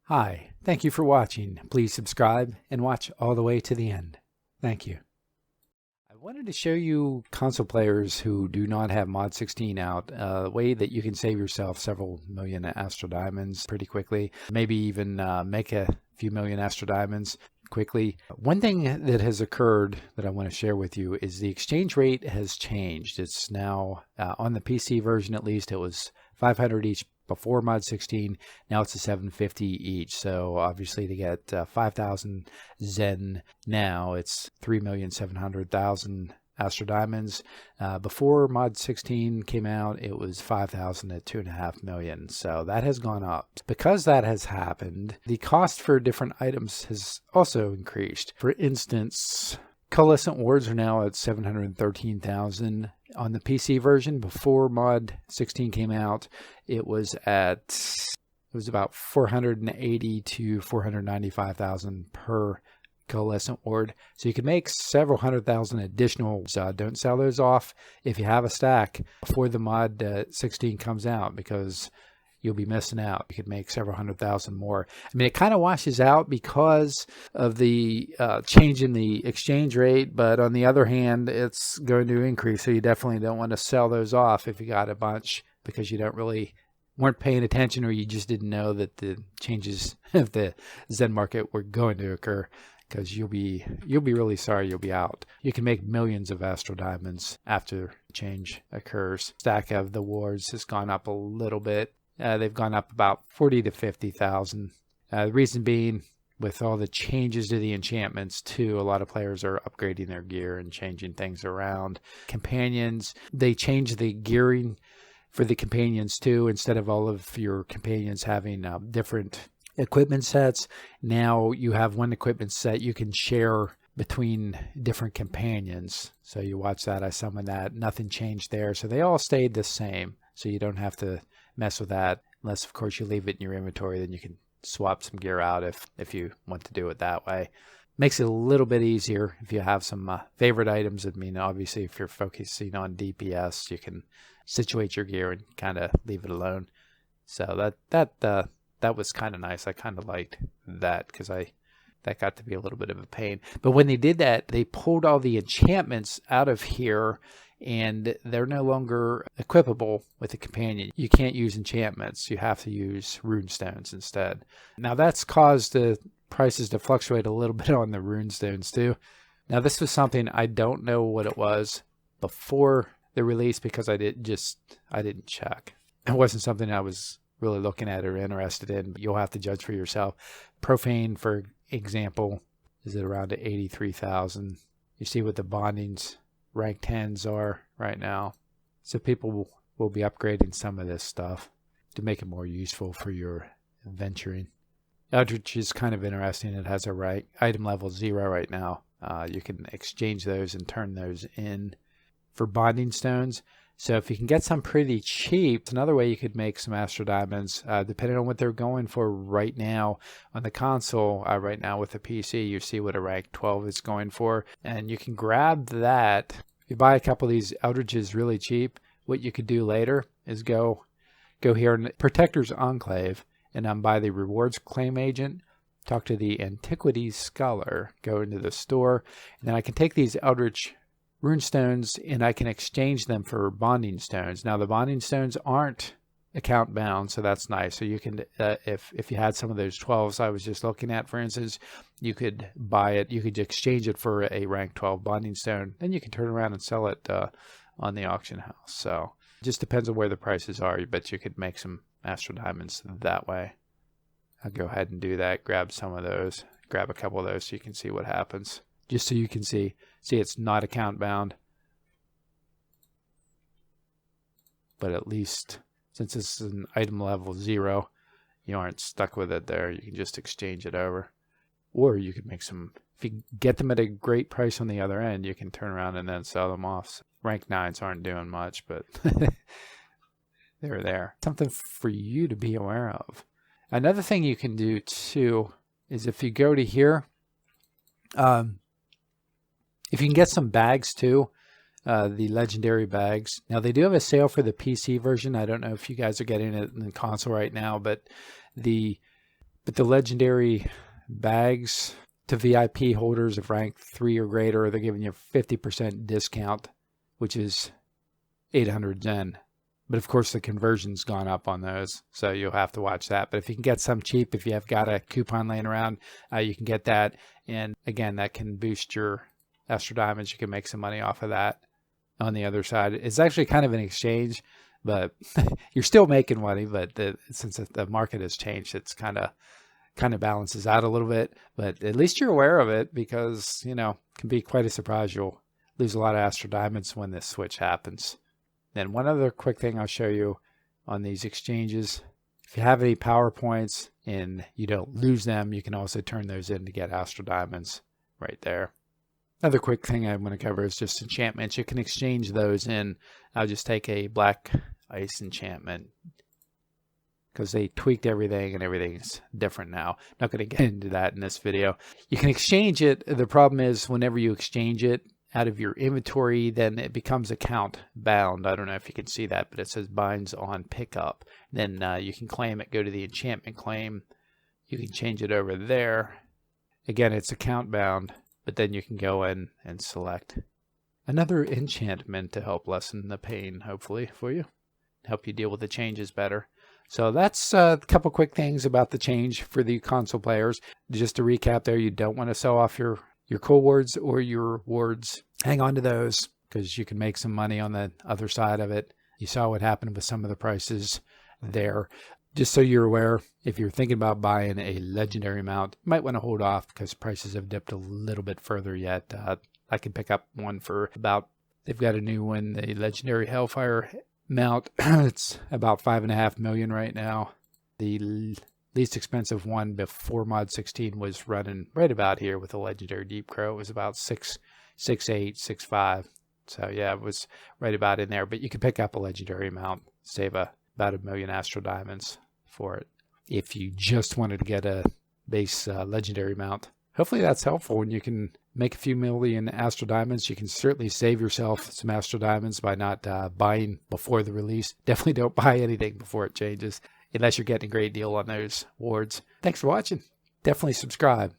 Hi, thank you for watching. Please subscribe and watch all the way to the end. Thank you. I wanted to show you console players who do not have Mod 16 out, a way that you can save yourself several million Astral Diamonds pretty quickly. Maybe even make a few million Astral Diamonds quickly. One thing that has occurred that I want to share with you is the exchange rate has changed. It's now, on the PC version at least, it was 500 each before Mod 16. Now it's a 750 each. So obviously to get 5,000 Zen now, it's 3,700,000 Astral Diamonds. Before Mod 16 came out, it was 5,000 at 2.5 million. So that has gone up. Because that has happened, the cost for different items has also increased. For instance, Coalescent Wards are now at 713,000 on the PC version. Before Mod 16 came out, it was about 480 to 495,000 per Coalescent Ward. So you can make several 100,000 additional. Don't sell those off if you have a stack before the Mod 16 comes out, because you'll be missing out. You could make several 100,000 more. I mean, it kind of washes out because of the change in the exchange rate, but on the other hand, it's going to increase. So you definitely don't want to sell those off if you got a bunch, because you weren't paying attention, or you just didn't know that the changes of the Zen market were going to occur, because you'll be really sorry you'll be out. You can make millions of Astral Diamonds after change occurs. Stack of the wards has gone up a little bit. They've gone up about 40 to 50,000. The reason being, with all the changes to the enchantments too, a lot of players are upgrading their gear and changing things around. Companions, they changed the gearing for the companions too. Instead of all of your companions having different equipment sets, now you have one equipment set you can share between different companions. So you watch that, I summon that, nothing changed there. So they all stayed the same. So you don't have to mess with that, unless of course you leave it in your inventory. Then you can swap some gear out if you want to do it that way. Makes it a little bit easier if you have some favorite items. I mean, obviously if you're focusing on DPS, you can situate your gear and kind of leave it alone. So that was kind of nice. I kind of liked that, because that got to be a little bit of a pain. But when they did that, they pulled all the enchantments out of here, and they're no longer equipable with a companion. You can't use enchantments. You have to use Rune Stones instead. Now that's caused the prices to fluctuate a little bit on the Rune Stones too. Now this was something I don't know what it was before the release, because I didn't check. It wasn't something I was really looking at or interested in, but you'll have to judge for yourself. Profane, for example, is at around 83,000. You see what the bondings rank 10s are right now. So people will be upgrading some of this stuff to make it more useful for your adventuring. Eldritch is kind of interesting. It has a item level 0 right now. You can exchange those and turn those in for bonding stones. So if you can get some pretty cheap, it's another way you could make some Astral Diamonds, depending on what they're going for right now on the console. Right now with the PC, you see what a rank 12 is going for, and you can grab that. If you buy a couple of these Eldritches really cheap, what you could do later is go here in Protector's Enclave and buy the rewards claim agent, talk to the Antiquities Scholar, go into the store, and then I can take these Eldritch Rune Stones and I can exchange them for bonding stones. Now the bonding stones aren't account bound, so that's nice. So you can, if you had some of those 12s I was just looking at, for instance, you could buy it, you could exchange it for a rank 12 bonding stone, then you can turn around and sell it on the auction house. So it just depends on where the prices are, but you could make some Astral Diamonds that way. I'll go ahead and do that, grab some of those, grab a couple of those so you can see what happens. Just so you can see it's not account bound. But at least, since it's an item level 0, you aren't stuck with it there. You can just exchange it over. Or you could make some, if you get them at a great price on the other end, you can turn around and then sell them off. Rank 9s aren't doing much, but they're there. Something for you to be aware of. Another thing you can do too is if you go to here, if you can get some bags too, the legendary bags. Now they do have a sale for the PC version. I don't know if you guys are getting it in the console right now, but the But the legendary bags to VIP holders of rank 3 or greater, they're giving you a 50% discount, which is 800 Zen. But of course the conversion's gone up on those, so you'll have to watch that. But if you can get some cheap, if you have got a coupon laying around, you can get that. And again, that can boost your Astral Diamonds. You can make some money off of that. On the other side, it's actually kind of an exchange, but you're still making money. But since the market has changed, it's kind of balances out a little bit. But at least you're aware of it, because it can be quite a surprise. You'll lose a lot of Astral Diamonds when this switch happens. Then one other quick thing I'll show you on these exchanges. If you have any PowerPoints and you don't lose them, you can also turn those in to get Astral Diamonds right there. Another quick thing I'm going to cover is just enchantments. You can exchange those in. I'll just take a black ice enchantment because they tweaked everything and everything's different now. Not going to get into that in this video. You can exchange it. The problem is whenever you exchange it out of your inventory, then it becomes account bound. I don't know if you can see that, but it says binds on pickup. Then you can claim it, go to the enchantment claim. You can change it over there. Again, it's account bound, but then you can go in and select another enchantment to help lessen the pain, hopefully, for you. Help you deal with the changes better. So that's a couple quick things about the change for the console players. Just to recap there, you don't want to sell off your cool wards or your wards. Hang on to those because you can make some money on the other side of it. You saw what happened with some of the prices there. Just so you're aware, if you're thinking about buying a legendary mount, you might want to hold off because prices have dipped a little bit further yet. I can pick up one for about, they've got a new one, the legendary Hellfire mount. It's about 5.5 million right now. The least expensive one before Mod 16 was running right about here with a legendary Deep Crow. It was about 6.8, 6.5. So yeah, it was right about in there. But you can pick up a legendary mount, save about 1 million Astral Diamonds for it. If you just wanted to get a base legendary mount, hopefully that's helpful. And you can make a few million Astral Diamonds. You can certainly save yourself some Astral Diamonds by not buying before the release. Definitely don't buy anything before it changes, unless you're getting a great deal on those wards. Thanks for watching. Definitely subscribe.